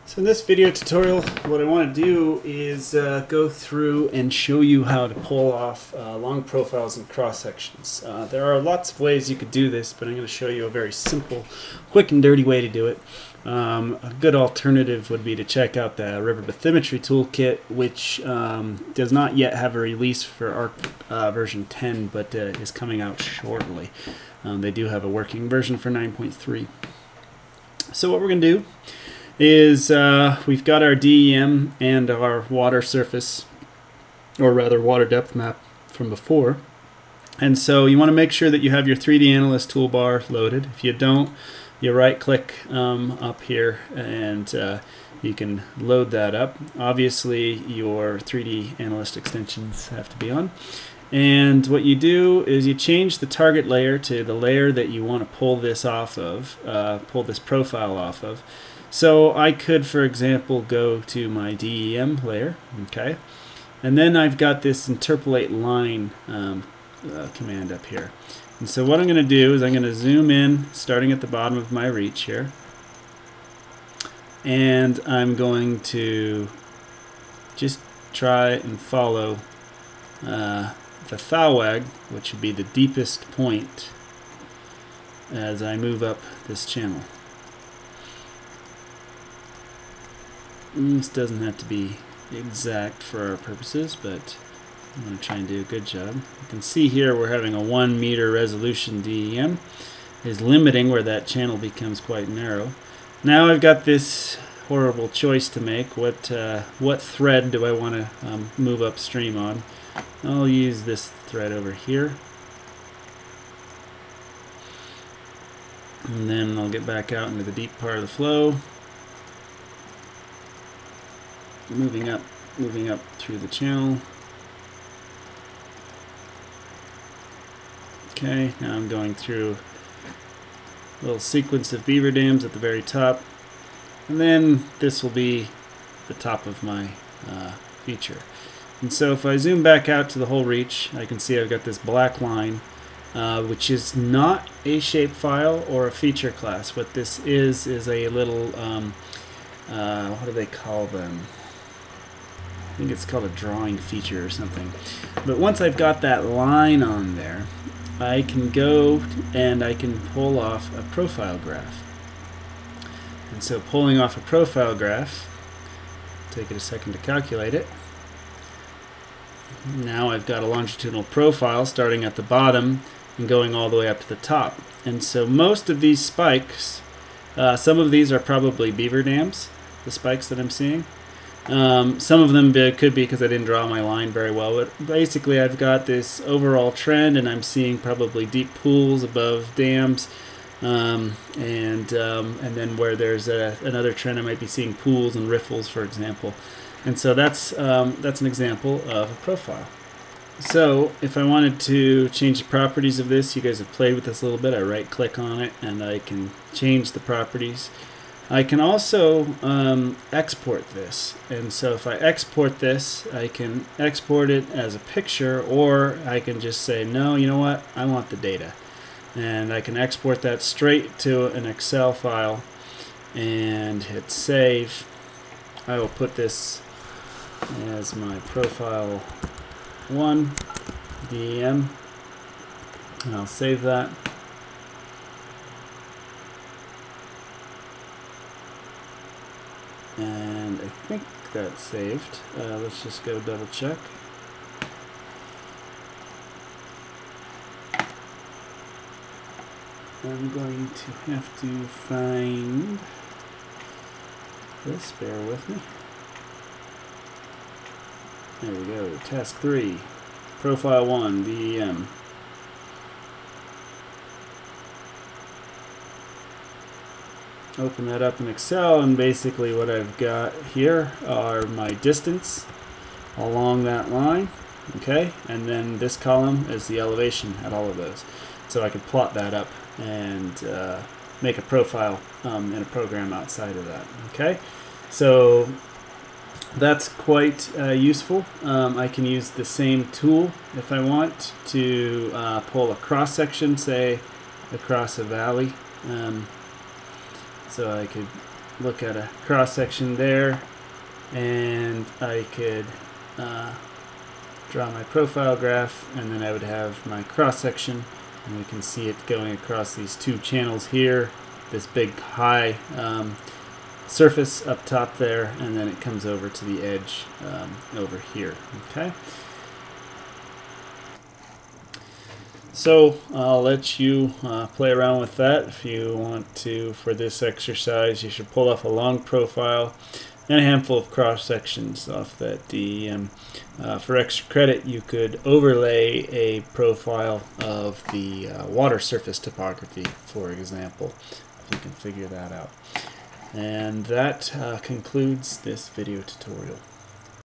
So in this video tutorial, what I want to do is go through and show you how to pull off long profiles and cross sections. There are lots of ways you could do this, but I'm going to show you a very simple, quick and dirty way to do it. A good alternative would be to check out the River Bathymetry Toolkit, which does not yet have a release for ARC version 10, but is coming out shortly. They do have a working version for 9.3. So what we're going to do is we've got our DEM and our water surface, or rather water depth map from before. And so you want to make sure that you have your 3D Analyst toolbar loaded. If you don't, you right click up here and you can load that up. Obviously your 3D Analyst extensions have to be on. And what you do is you change the target layer to the layer that you want to pull this off of, pull this profile off of. So I could, for example, go to my DEM layer, okay, and then I've got this interpolate line command up here. And so what I'm going to do is I'm going to zoom in, starting at the bottom of my reach here, and I'm going to just try and follow the thawag, which would be the deepest point, as I move up this channel. This doesn't have to be exact for our purposes, but I'm going to try and do a good job. You can see here we're having a 1 meter resolution DEM. Is limiting where that channel becomes quite narrow. Now I've got this horrible choice to make. What thread do I want to move upstream on? I'll use this thread over here. And then I'll get back out into the deep part of the flow. Moving up through the channel. Okay, now I'm going through a little sequence of beaver dams at the very top, and then this will be the top of my feature. And so if I zoom back out to the whole reach, I can see I've got this black line, which is not a shapefile or a feature class. What this is a little, what do they call them? I think it's called a drawing feature or something. But once I've got that line on there, I can go and I can pull off a profile graph. And so pulling off a profile graph, take it a second to calculate it. Now I've got a longitudinal profile starting at the bottom and going all the way up to the top. And so most of these spikes, some of these are probably beaver dams, the spikes that I'm seeing. Some of them could be because I didn't draw my line very well, but basically I've got this overall trend and I'm seeing probably deep pools above dams, and then where there's another trend I might be seeing pools and riffles, for example. And so that's an example of a profile. So if I wanted to change the properties of this, you guys have played with this a little bit, I right click on it and I can change the properties. I can also export this, and so if I export this, I can export it as a picture, or I can just say, no, you know what, I want the data. And I can export that straight to an Excel file and hit save. I will put this as my profile 1 DEM, and I'll save that. And I think that's saved. Let's just go double check. I'm going to have to find this, bear with me. There we go, task 3, profile 1, DEM. Open that up in Excel, and basically what I've got here are my distance along that line, okay, and then this column is the elevation at all of those. So I could plot that up and make a profile in a program outside of that, okay. So that's quite useful. I can use the same tool if I want to pull a cross section, say across a valley. So I could look at a cross section there, and I could draw my profile graph, and then I would have my cross section, and we can see it going across these two channels here, this big high surface up top there, and then it comes over to the edge over here. Okay, so I'll let you play around with that. If you want to, for this exercise, you should pull off a long profile and a handful of cross sections off that DEM. For extra credit, you could overlay a profile of the water surface topography, for example, if you can figure that out. And that concludes this video tutorial.